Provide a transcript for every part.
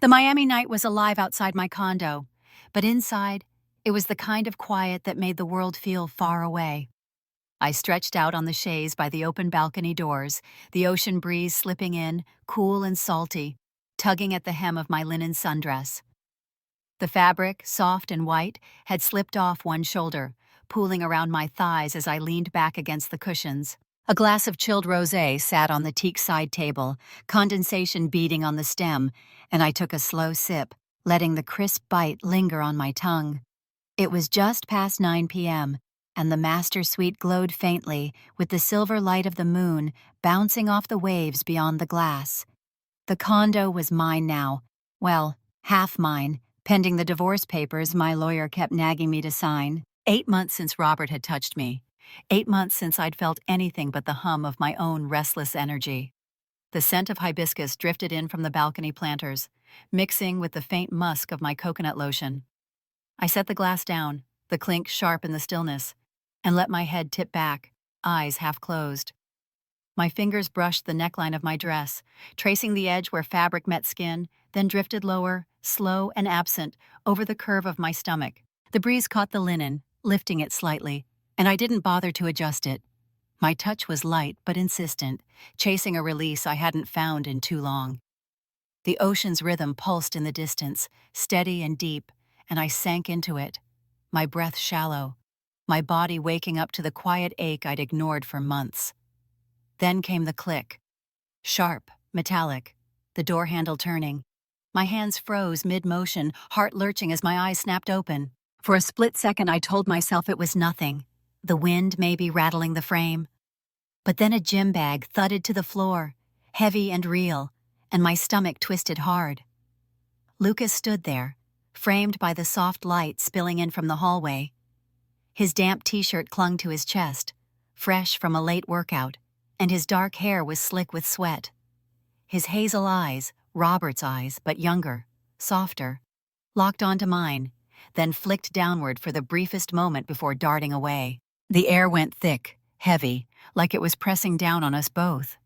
The Miami night was alive outside my condo, but inside, it was the kind of quiet that made the world feel far away. I stretched out on the chaise by the open balcony doors, the ocean breeze slipping in, cool and salty, tugging at the hem of my linen sundress. The fabric, soft and white, had slipped off one shoulder, pooling around my thighs as I leaned back against the cushions. A glass of chilled rosé sat on the teak side table, condensation beading on the stem, and I took a slow sip, letting the crisp bite linger on my tongue. It was just past 9 p.m., and the master suite glowed faintly with the silver light of the moon bouncing off the waves beyond the glass. The condo was mine now. Well, half mine, pending the divorce papers my lawyer kept nagging me to sign. 8 months since Robert had touched me. 8 months since I'd felt anything but the hum of my own restless energy. The scent of hibiscus drifted in from the balcony planters, mixing with the faint musk of my coconut lotion. I set the glass down, the clink sharp in the stillness, and let my head tip back, eyes half closed. My fingers brushed the neckline of my dress, tracing the edge where fabric met skin, then drifted lower, slow and absent, over the curve of my stomach. The breeze caught the linen, lifting it slightly, and I didn't bother to adjust it. My touch was light but insistent, chasing a release I hadn't found in too long. The ocean's rhythm pulsed in the distance, steady and deep, and I sank into it, my breath shallow, my body waking up to the quiet ache I'd ignored for months. Then came the click. Sharp, metallic, the door handle turning. My hands froze mid-motion, heart lurching as my eyes snapped open. For a split second I told myself it was nothing, the wind maybe rattling the frame. But then a gym bag thudded to the floor, heavy and real, and my stomach twisted hard. Lucas stood there, framed by the soft light spilling in from the hallway. His damp t-shirt clung to his chest, fresh from a late workout, and his dark hair was slick with sweat. His hazel eyes, Robert's eyes, but younger, softer, locked onto mine, then flicked downward for the briefest moment before darting away. The air went thick, heavy, like it was pressing down on us both.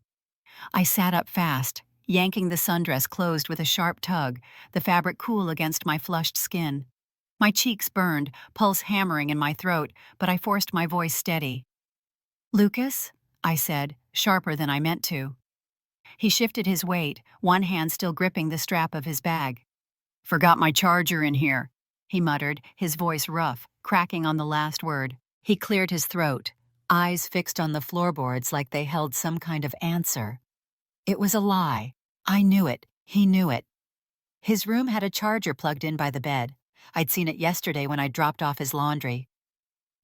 I sat up fast, yanking the sundress closed with a sharp tug, the fabric cool against my flushed skin. My cheeks burned, pulse hammering in my throat, but I forced my voice steady. "Lucas?" I said, sharper than I meant to. He shifted his weight, one hand still gripping the strap of his bag. "Forgot my charger in here," he muttered, his voice rough, cracking on the last word. He cleared his throat, eyes fixed on the floorboards like they held some kind of answer. It was a lie. I knew it. He knew it. His room had a charger plugged in by the bed. I'd seen it yesterday when I dropped off his laundry.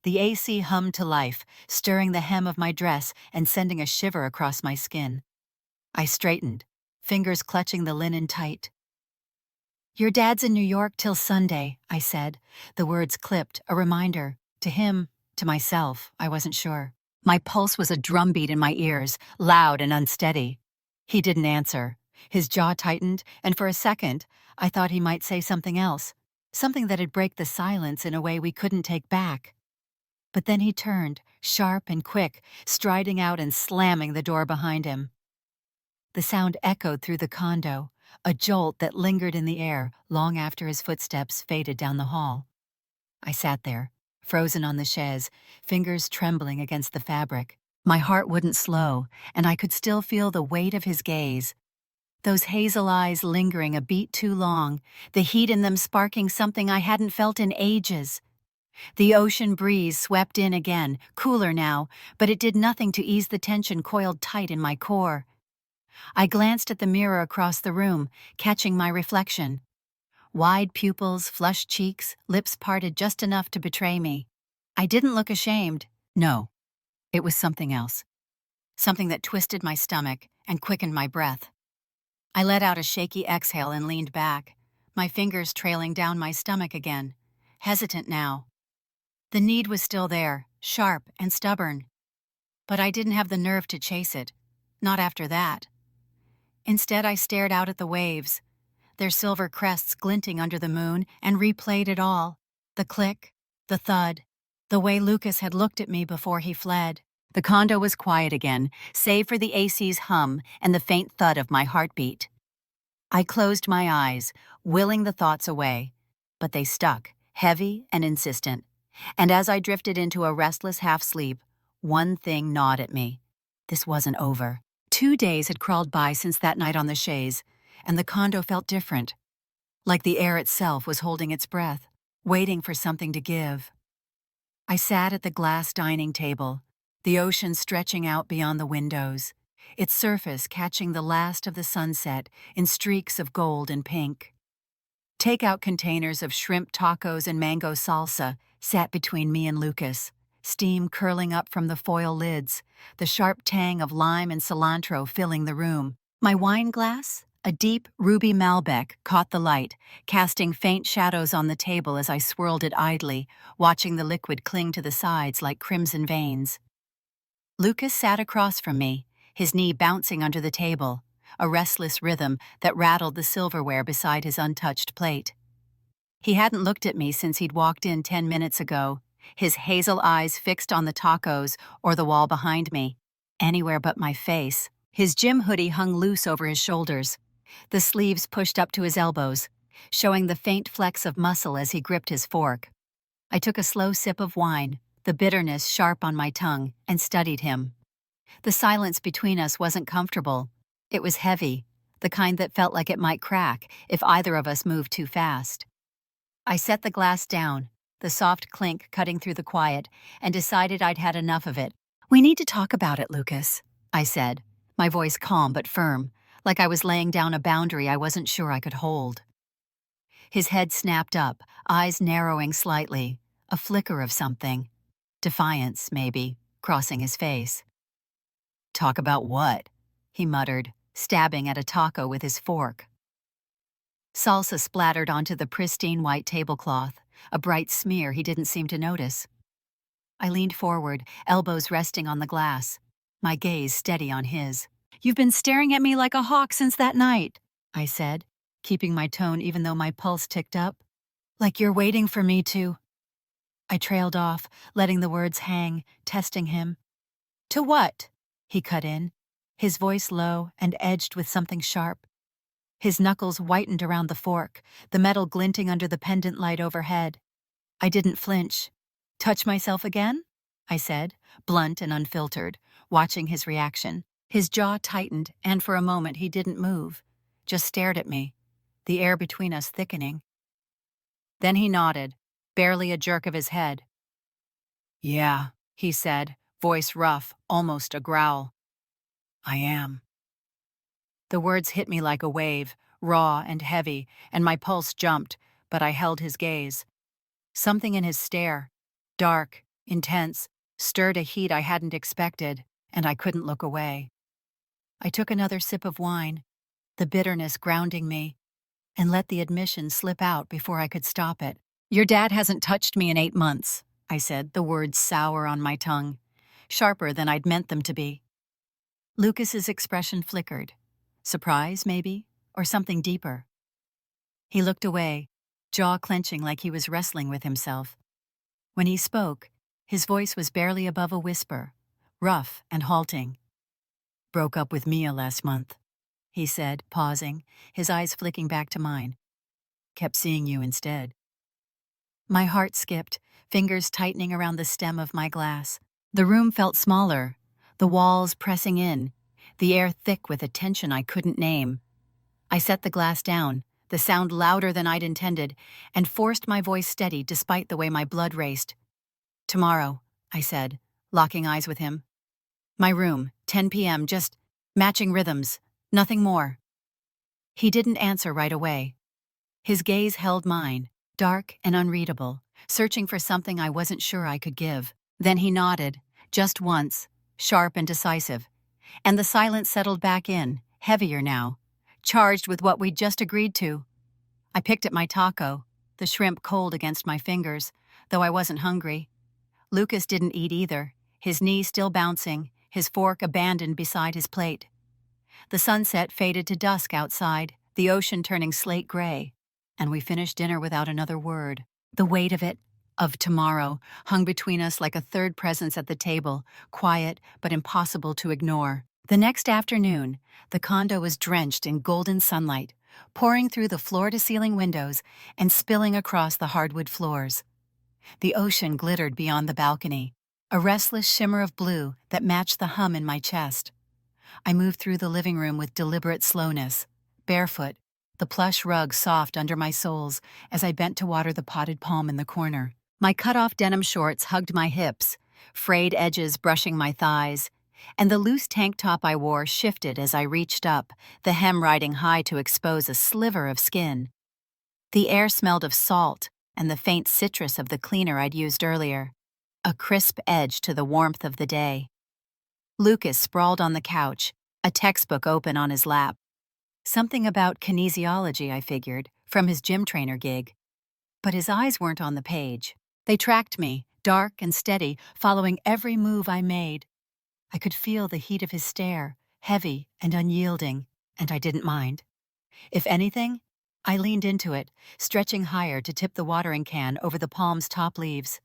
The AC hummed to life, stirring the hem of my dress and sending a shiver across my skin. I straightened, fingers clutching the linen tight. "Your dad's in New York till Sunday," I said, the words clipped, a reminder. To him, to myself, I wasn't sure. My pulse was a drumbeat in my ears, loud and unsteady. He didn't answer. His jaw tightened, and for a second, I thought he might say something else, something that'd break the silence in a way we couldn't take back. But then he turned, sharp and quick, striding out and slamming the door behind him. The sound echoed through the condo, a jolt that lingered in the air long after his footsteps faded down the hall. I sat there, frozen on the chaise, fingers trembling against the fabric. My heart wouldn't slow, and I could still feel the weight of his gaze. Those hazel eyes lingering a beat too long, the heat in them sparking something I hadn't felt in ages. The ocean breeze swept in again, cooler now, but it did nothing to ease the tension coiled tight in my core. I glanced at the mirror across the room, catching my reflection. Wide pupils, flushed cheeks, lips parted just enough to betray me. I didn't look ashamed. No, it was something else. Something that twisted my stomach and quickened my breath. I let out a shaky exhale and leaned back, my fingers trailing down my stomach again, hesitant now. The need was still there, sharp and stubborn. But I didn't have the nerve to chase it, not after that. Instead, I stared out at the waves, their silver crests glinting under the moon, and replayed it all. The click, the thud, the way Lucas had looked at me before he fled. The condo was quiet again, save for the AC's hum and the faint thud of my heartbeat. I closed my eyes, willing the thoughts away, but they stuck, heavy and insistent. And as I drifted into a restless half-sleep, one thing gnawed at me. This wasn't over. 2 days had crawled by since that night on the chaise, and the condo felt different, like the air itself was holding its breath, waiting for something to give. I sat at the glass dining table, the ocean stretching out beyond the windows, its surface catching the last of the sunset in streaks of gold and pink. Takeout containers of shrimp tacos and mango salsa sat between me and Lucas, steam curling up from the foil lids, the sharp tang of lime and cilantro filling the room. My wine glass, a deep ruby Malbec, caught the light, casting faint shadows on the table as I swirled it idly, watching the liquid cling to the sides like crimson veins. Lucas sat across from me, his knee bouncing under the table, a restless rhythm that rattled the silverware beside his untouched plate. He hadn't looked at me since he'd walked in 10 minutes ago, his hazel eyes fixed on the tacos or the wall behind me, anywhere but my face. His gym hoodie hung loose over his shoulders, the sleeves pushed up to his elbows, showing the faint flecks of muscle as he gripped his fork. I took a slow sip of wine, the bitterness sharp on my tongue, and studied him. The silence between us wasn't comfortable. It was heavy, the kind that felt like it might crack if either of us moved too fast. I set the glass down, the soft clink cutting through the quiet, and decided I'd had enough of it. "We need to talk about it, Lucas," I said, my voice calm but firm, like I was laying down a boundary I wasn't sure I could hold. His head snapped up, eyes narrowing slightly, a flicker of something. Defiance, maybe, crossing his face. "Talk about what?" he muttered, stabbing at a taco with his fork. Salsa splattered onto the pristine white tablecloth, a bright smear he didn't seem to notice. I leaned forward, elbows resting on the glass, my gaze steady on his. "You've been staring at me like a hawk since that night," I said, keeping my tone even though my pulse ticked up. "Like you're waiting for me to—" I trailed off, letting the words hang, testing him. "To what?" he cut in, his voice low and edged with something sharp. His knuckles whitened around the fork, the metal glinting under the pendant light overhead. I didn't flinch. "Touch myself again?" I said, blunt and unfiltered, watching his reaction. His jaw tightened, and for a moment he didn't move, just stared at me, the air between us thickening. Then he nodded, barely a jerk of his head. "Yeah," he said, voice rough, almost a growl. "I am." The words hit me like a wave, raw and heavy, and my pulse jumped, but I held his gaze. Something in his stare, dark, intense, stirred a heat I hadn't expected, and I couldn't look away. I took another sip of wine, the bitterness grounding me, and let the admission slip out before I could stop it. "Your dad hasn't touched me in 8 months, I said, the words sour on my tongue, sharper than I'd meant them to be. Lucas's expression flickered. Surprise, maybe, or something deeper. He looked away, jaw clenching like he was wrestling with himself. When he spoke, his voice was barely above a whisper, rough and halting. "Broke up with Mia last month," he said, pausing, his eyes flicking back to mine. "Kept seeing you instead." My heart skipped, fingers tightening around the stem of my glass. The room felt smaller, the walls pressing in, the air thick with a tension I couldn't name. I set the glass down, the sound louder than I'd intended, and forced my voice steady despite the way my blood raced. "Tomorrow," I said, locking eyes with him. "My room, 10 p.m., just matching rhythms, nothing more." He didn't answer right away. His gaze held mine, dark and unreadable, searching for something I wasn't sure I could give. Then he nodded, just once, sharp and decisive, and the silence settled back in, heavier now, charged with what we'd just agreed to. I picked at my taco, the shrimp cold against my fingers, though I wasn't hungry. Lucas didn't eat either, his knee still bouncing, his fork abandoned beside his plate. The sunset faded to dusk outside, the ocean turning slate gray, and we finished dinner without another word. The weight of it, of tomorrow, hung between us like a third presence at the table, quiet but impossible to ignore. The next afternoon, the condo was drenched in golden sunlight, pouring through the floor-to-ceiling windows and spilling across the hardwood floors. The ocean glittered beyond the balcony, a restless shimmer of blue that matched the hum in my chest. I moved through the living room with deliberate slowness, barefoot, the plush rug soft under my soles as I bent to water the potted palm in the corner. My cut-off denim shorts hugged my hips, frayed edges brushing my thighs, and the loose tank top I wore shifted as I reached up, the hem riding high to expose a sliver of skin. The air smelled of salt and the faint citrus of the cleaner I'd used earlier, a crisp edge to the warmth of the day. Lucas sprawled on the couch, a textbook open on his lap. Something about kinesiology, I figured, from his gym trainer gig. But his eyes weren't on the page. They tracked me, dark and steady, following every move I made. I could feel the heat of his stare, heavy and unyielding, and I didn't mind. If anything, I leaned into it, stretching higher to tip the watering can over the palm's top leaves.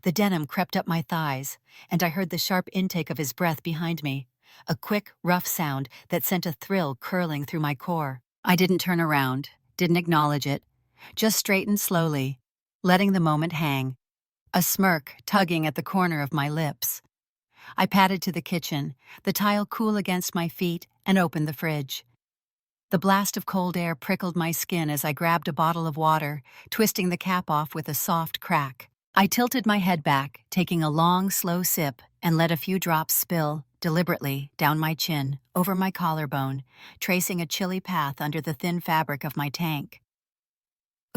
The denim crept up my thighs, and I heard the sharp intake of his breath behind me, a quick, rough sound that sent a thrill curling through my core. I didn't turn around, didn't acknowledge it, just straightened slowly, letting the moment hang, a smirk tugging at the corner of my lips. I padded to the kitchen, the tile cool against my feet, and opened the fridge. The blast of cold air prickled my skin as I grabbed a bottle of water, twisting the cap off with a soft crack. I tilted my head back, taking a long, slow sip, and let a few drops spill, deliberately, down my chin, over my collarbone, tracing a chilly path under the thin fabric of my tank.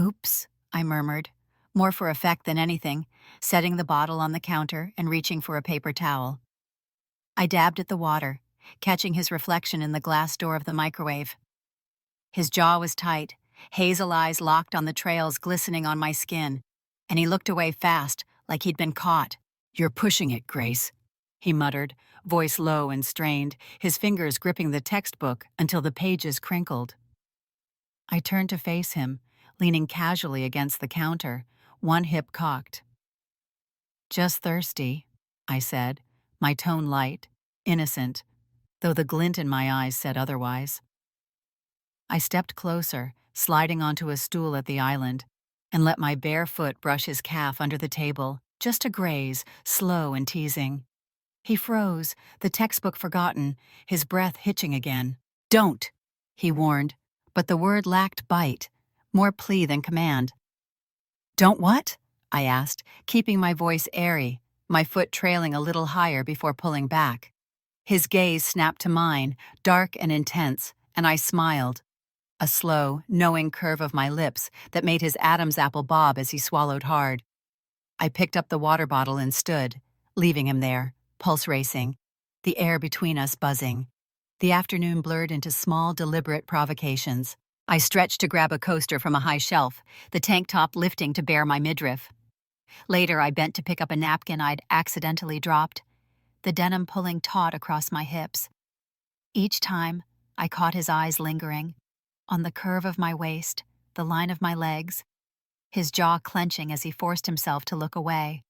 "Oops," I murmured, more for effect than anything, setting the bottle on the counter and reaching for a paper towel. I dabbed at the water, catching his reflection in the glass door of the microwave. His jaw was tight, hazel eyes locked on the trails glistening on my skin, and he looked away fast, like he'd been caught. "You're pushing it, Grace," he muttered, voice low and strained, his fingers gripping the textbook until the pages crinkled. I turned to face him, leaning casually against the counter, one hip cocked. "Just thirsty," I said, my tone light, innocent, though the glint in my eyes said otherwise. I stepped closer, sliding onto a stool at the island, and let my bare foot brush his calf under the table, just a graze, slow and teasing. He froze, the textbook forgotten, his breath hitching again. "Don't," he warned, but the word lacked bite, more plea than command. "Don't what?" I asked, keeping my voice airy, my foot trailing a little higher before pulling back. His gaze snapped to mine, dark and intense, and I smiled, a slow, knowing curve of my lips that made his Adam's apple bob as he swallowed hard. I picked up the water bottle and stood, leaving him there, pulse racing, the air between us buzzing. The afternoon blurred into small, deliberate provocations. I stretched to grab a coaster from a high shelf, the tank top lifting to bare my midriff. Later, I bent to pick up a napkin I'd accidentally dropped, the denim pulling taut across my hips. Each time, I caught his eyes lingering, on the curve of my waist, the line of my legs, his jaw clenching as he forced himself to look away.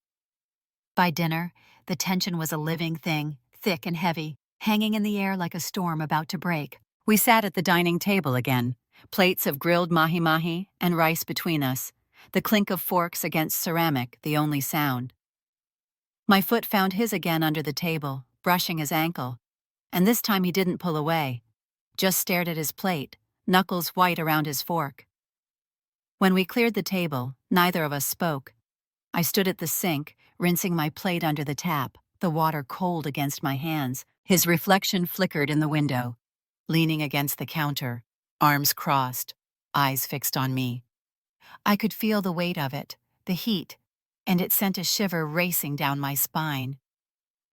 By dinner, the tension was a living thing, thick and heavy, hanging in the air like a storm about to break. We sat at the dining table again, plates of grilled mahi-mahi and rice between us, the clink of forks against ceramic the only sound. My foot found his again under the table, brushing his ankle, and this time he didn't pull away, just stared at his plate, knuckles white around his fork. When we cleared the table, neither of us spoke. I stood at the sink, rinsing my plate under the tap, the water cold against my hands. His reflection flickered in the window, leaning against the counter, arms crossed, eyes fixed on me. I could feel the weight of it, the heat, and it sent a shiver racing down my spine.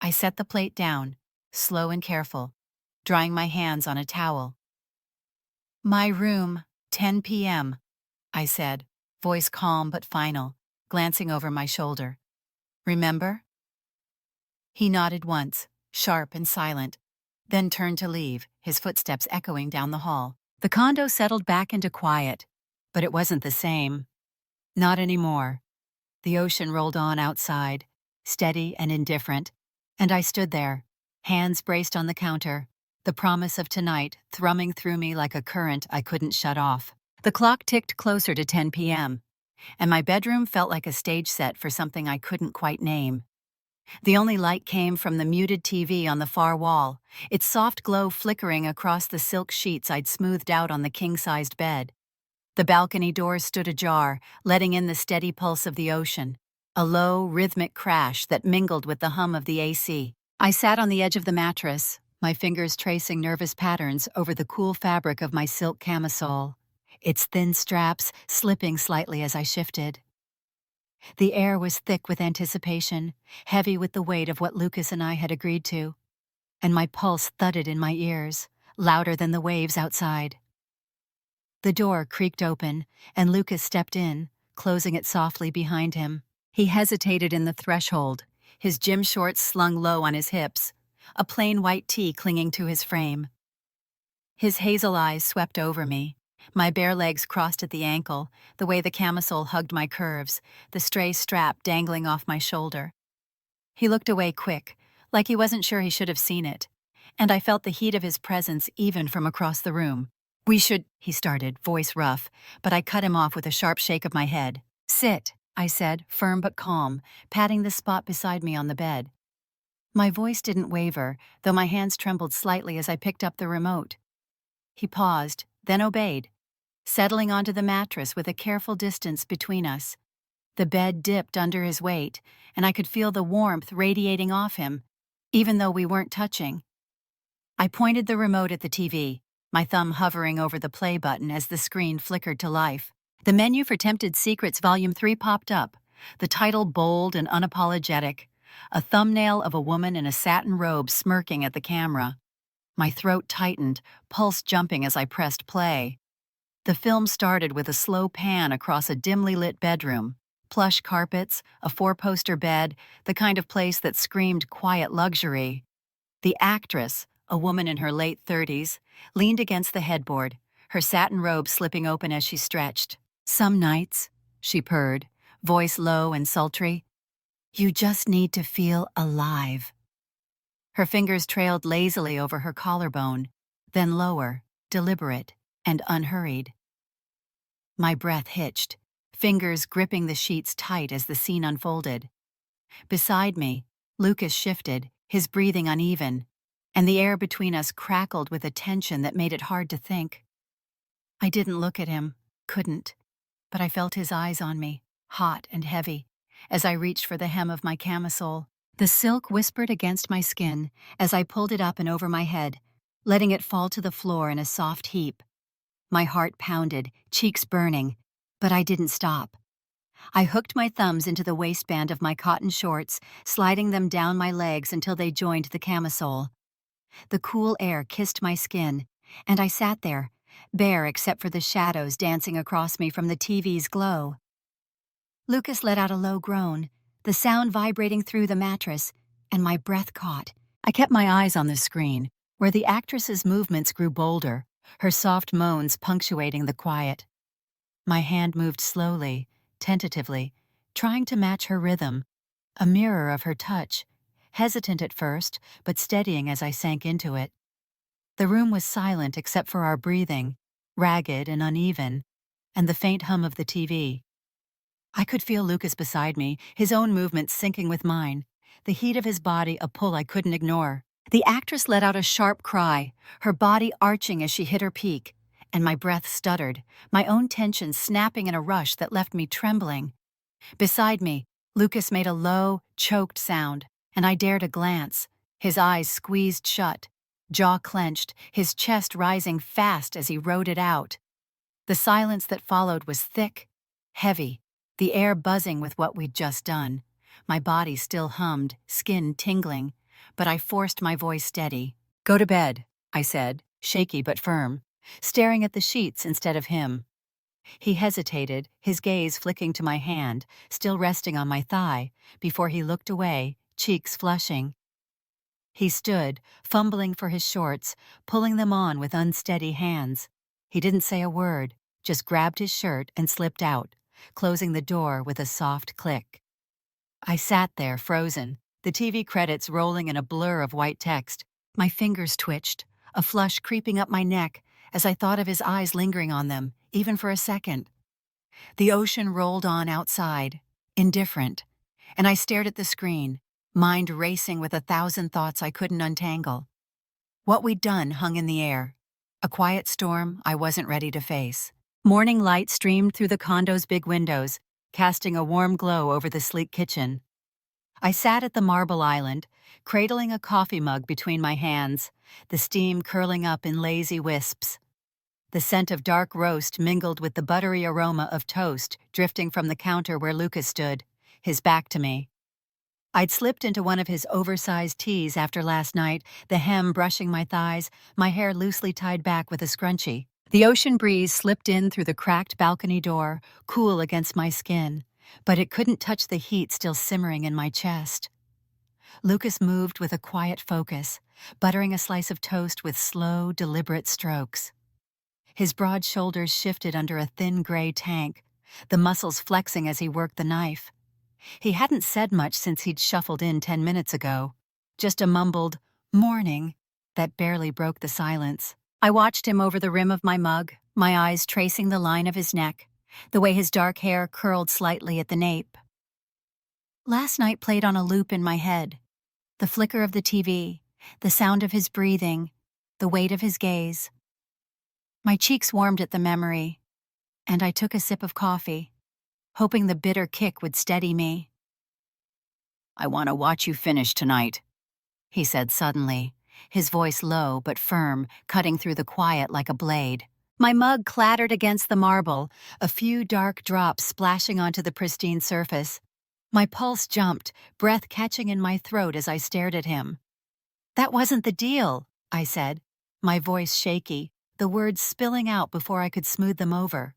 I set the plate down, slow and careful, drying my hands on a towel. "My room, 10 p.m., I said, voice calm but final, glancing over my shoulder. "Remember?" He nodded once, sharp and silent, then turned to leave, his footsteps echoing down the hall. The condo settled back into quiet, but it wasn't the same. Not anymore. The ocean rolled on outside, steady and indifferent, and I stood there, hands braced on the counter, the promise of tonight thrumming through me like a current I couldn't shut off. The clock ticked closer to 10 p.m., and my bedroom felt like a stage set for something I couldn't quite name. The only light came from the muted TV on the far wall, its soft glow flickering across the silk sheets I'd smoothed out on the king-sized bed. The balcony doors stood ajar, letting in the steady pulse of the ocean, a low, rhythmic crash that mingled with the hum of the AC. I sat on the edge of the mattress, my fingers tracing nervous patterns over the cool fabric of my silk camisole, its thin straps slipping slightly as I shifted. The air was thick with anticipation, heavy with the weight of what Lucas and I had agreed to, and my pulse thudded in my ears, louder than the waves outside. The door creaked open, and Lucas stepped in, closing it softly behind him. He hesitated in the threshold, his gym shorts slung low on his hips, a plain white tee clinging to his frame. His hazel eyes swept over me, my bare legs crossed at the ankle, the way the camisole hugged my curves, the stray strap dangling off my shoulder. He looked away quick, like he wasn't sure he should have seen it, and I felt the heat of his presence even from across the room. "We should," he started, voice rough, but I cut him off with a sharp shake of my head. "Sit," I said, firm but calm, patting the spot beside me on the bed. My voice didn't waver, though my hands trembled slightly as I picked up the remote. He paused, then obeyed, settling onto the mattress with a careful distance between us. The bed dipped under his weight, and I could feel the warmth radiating off him, even though we weren't touching. I pointed the remote at the TV, my thumb hovering over the play button as the screen flickered to life. The menu for Tempted Secrets Volume 3 popped up, the title bold and unapologetic, a thumbnail of a woman in a satin robe smirking at the camera. My throat tightened, pulse jumping as I pressed play. The film started with a slow pan across a dimly lit bedroom. Plush carpets, a four-poster bed, the kind of place that screamed quiet luxury. The actress, a woman in her late 30s, leaned against the headboard, her satin robe slipping open as she stretched. "Some nights," she purred, voice low and sultry, "you just need to feel alive." Her fingers trailed lazily over her collarbone, then lower, deliberate, and unhurried. My breath hitched, fingers gripping the sheets tight as the scene unfolded. Beside me, Lucas shifted, his breathing uneven, and the air between us crackled with a tension that made it hard to think. I didn't look at him, couldn't, but I felt his eyes on me, hot and heavy, as I reached for the hem of my camisole. The silk whispered against my skin as I pulled it up and over my head, letting it fall to the floor in a soft heap. My heart pounded, cheeks burning, but I didn't stop. I hooked my thumbs into the waistband of my cotton shorts, sliding them down my legs until they joined the camisole. The cool air kissed my skin, and I sat there, bare except for the shadows dancing across me from the TV's glow. Lucas let out a low groan, the sound vibrating through the mattress, and my breath caught. I kept my eyes on the screen, where the actress's movements grew bolder, her soft moans punctuating the quiet. My hand moved slowly, tentatively, trying to match her rhythm, a mirror of her touch, hesitant at first, but steadying as I sank into it. The room was silent except for our breathing, ragged and uneven, and the faint hum of the TV. I could feel Lucas beside me, his own movements syncing with mine, the heat of his body a pull I couldn't ignore. The actress let out a sharp cry, her body arching as she hit her peak, and my breath stuttered, my own tension snapping in a rush that left me trembling. Beside me, Lucas made a low, choked sound, and I dared a glance, his eyes squeezed shut, jaw clenched, his chest rising fast as he rode it out. The silence that followed was thick, heavy, the air buzzing with what we'd just done. My body still hummed, skin tingling, but I forced my voice steady. "Go to bed," I said, shaky but firm, staring at the sheets instead of him. He hesitated, his gaze flicking to my hand, still resting on my thigh, before he looked away, cheeks flushing. He stood, fumbling for his shorts, pulling them on with unsteady hands. He didn't say a word, just grabbed his shirt and slipped out, closing the door with a soft click. I sat there, frozen, the TV credits rolling in a blur of white text. My fingers twitched, a flush creeping up my neck as I thought of his eyes lingering on them, even for a second. The ocean rolled on outside, indifferent, and I stared at the screen, mind racing with 1,000 thoughts I couldn't untangle. What we'd done hung in the air, a quiet storm I wasn't ready to face. Morning light streamed through the condo's big windows, casting a warm glow over the sleek kitchen. I sat at the marble island, cradling a coffee mug between my hands, the steam curling up in lazy wisps. The scent of dark roast mingled with the buttery aroma of toast drifting from the counter where Lucas stood, his back to me. I'd slipped into one of his oversized tees after last night, the hem brushing my thighs, my hair loosely tied back with a scrunchie. The ocean breeze slipped in through the cracked balcony door, cool against my skin, but it couldn't touch the heat still simmering in my chest. Lucas moved with a quiet focus, buttering a slice of toast with slow, deliberate strokes. His broad shoulders shifted under a thin gray tank, the muscles flexing as he worked the knife. He hadn't said much since he'd shuffled in 10 minutes ago, just a mumbled, "morning," that barely broke the silence. I watched him over the rim of my mug, my eyes tracing the line of his neck, the way his dark hair curled slightly at the nape. Last night played on a loop in my head. The flicker of the TV, the sound of his breathing, the weight of his gaze. My cheeks warmed at the memory, and I took a sip of coffee, hoping the bitter kick would steady me. "I want to watch you finish tonight," he said suddenly, his voice low but firm, cutting through the quiet like a blade. My mug clattered against the marble, a few dark drops splashing onto the pristine surface. My pulse jumped, breath catching in my throat as I stared at him. "That wasn't the deal," I said, my voice shaky, the words spilling out before I could smooth them over.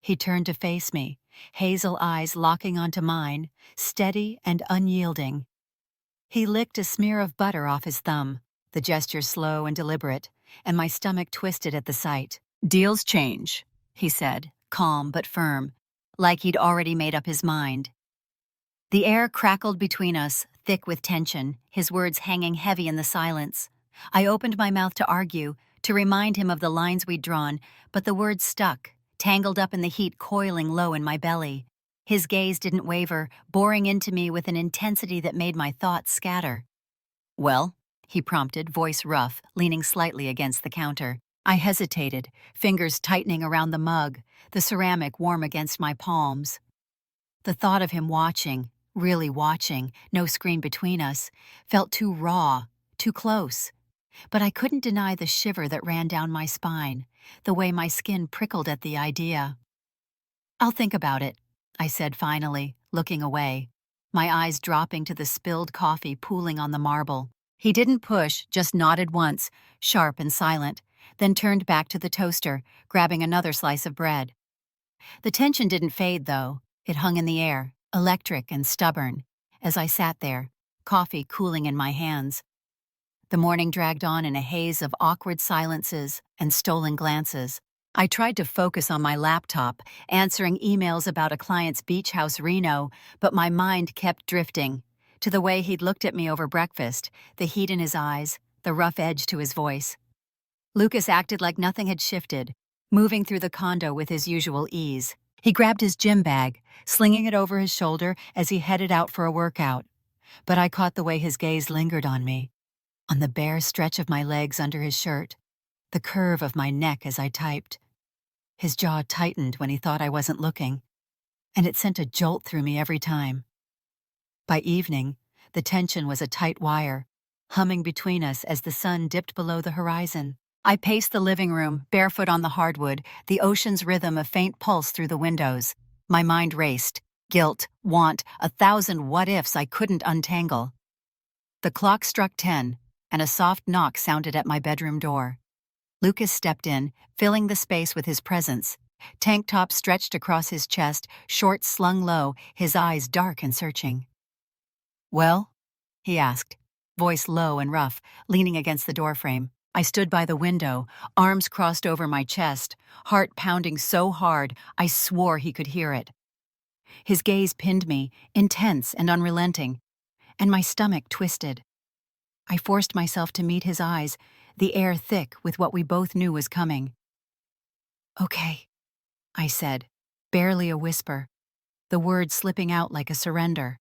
He turned to face me, hazel eyes locking onto mine, steady and unyielding. He licked a smear of butter off his thumb, the gesture slow and deliberate, and my stomach twisted at the sight. "Deals change," he said, calm but firm, like he'd already made up his mind. The air crackled between us, thick with tension, his words hanging heavy in the silence. I opened my mouth to argue, to remind him of the lines we'd drawn, but the words stuck, tangled up in the heat coiling low in my belly. His gaze didn't waver, boring into me with an intensity that made my thoughts scatter. "Well?" he prompted, voice rough, leaning slightly against the counter. I hesitated, fingers tightening around the mug, the ceramic warm against my palms. The thought of him watching, really watching, no screen between us, felt too raw, too close. But I couldn't deny the shiver that ran down my spine, the way my skin prickled at the idea. "I'll think about it," I said finally, looking away, my eyes dropping to the spilled coffee pooling on the marble. He didn't push, just nodded once, sharp and silent, then turned back to the toaster, grabbing another slice of bread. The tension didn't fade, though. It hung in the air, electric and stubborn, as I sat there, coffee cooling in my hands. The morning dragged on in a haze of awkward silences and stolen glances. I tried to focus on my laptop, answering emails about a client's beach house reno, but my mind kept drifting, to the way he'd looked at me over breakfast, the heat in his eyes, the rough edge to his voice. Lucas acted like nothing had shifted, moving through the condo with his usual ease. He grabbed his gym bag, slinging it over his shoulder as he headed out for a workout. But I caught the way his gaze lingered on me, on the bare stretch of my legs under his shirt, the curve of my neck as I typed. His jaw tightened when he thought I wasn't looking, and it sent a jolt through me every time. By evening, the tension was a tight wire, humming between us as the sun dipped below the horizon. I paced the living room, barefoot on the hardwood, the ocean's rhythm a faint pulse through the windows. My mind raced, guilt, want, 1,000 what-ifs I couldn't untangle. The clock struck 10, and a soft knock sounded at my bedroom door. Lucas stepped in, filling the space with his presence. Tank top stretched across his chest, shorts slung low, his eyes dark and searching. "Well?" he asked, voice low and rough, leaning against the doorframe. I stood by the window, arms crossed over my chest, heart pounding so hard I swore he could hear it. His gaze pinned me, intense and unrelenting, and my stomach twisted. I forced myself to meet his eyes, the air thick with what we both knew was coming. "Okay," I said, barely a whisper, the words slipping out like a surrender.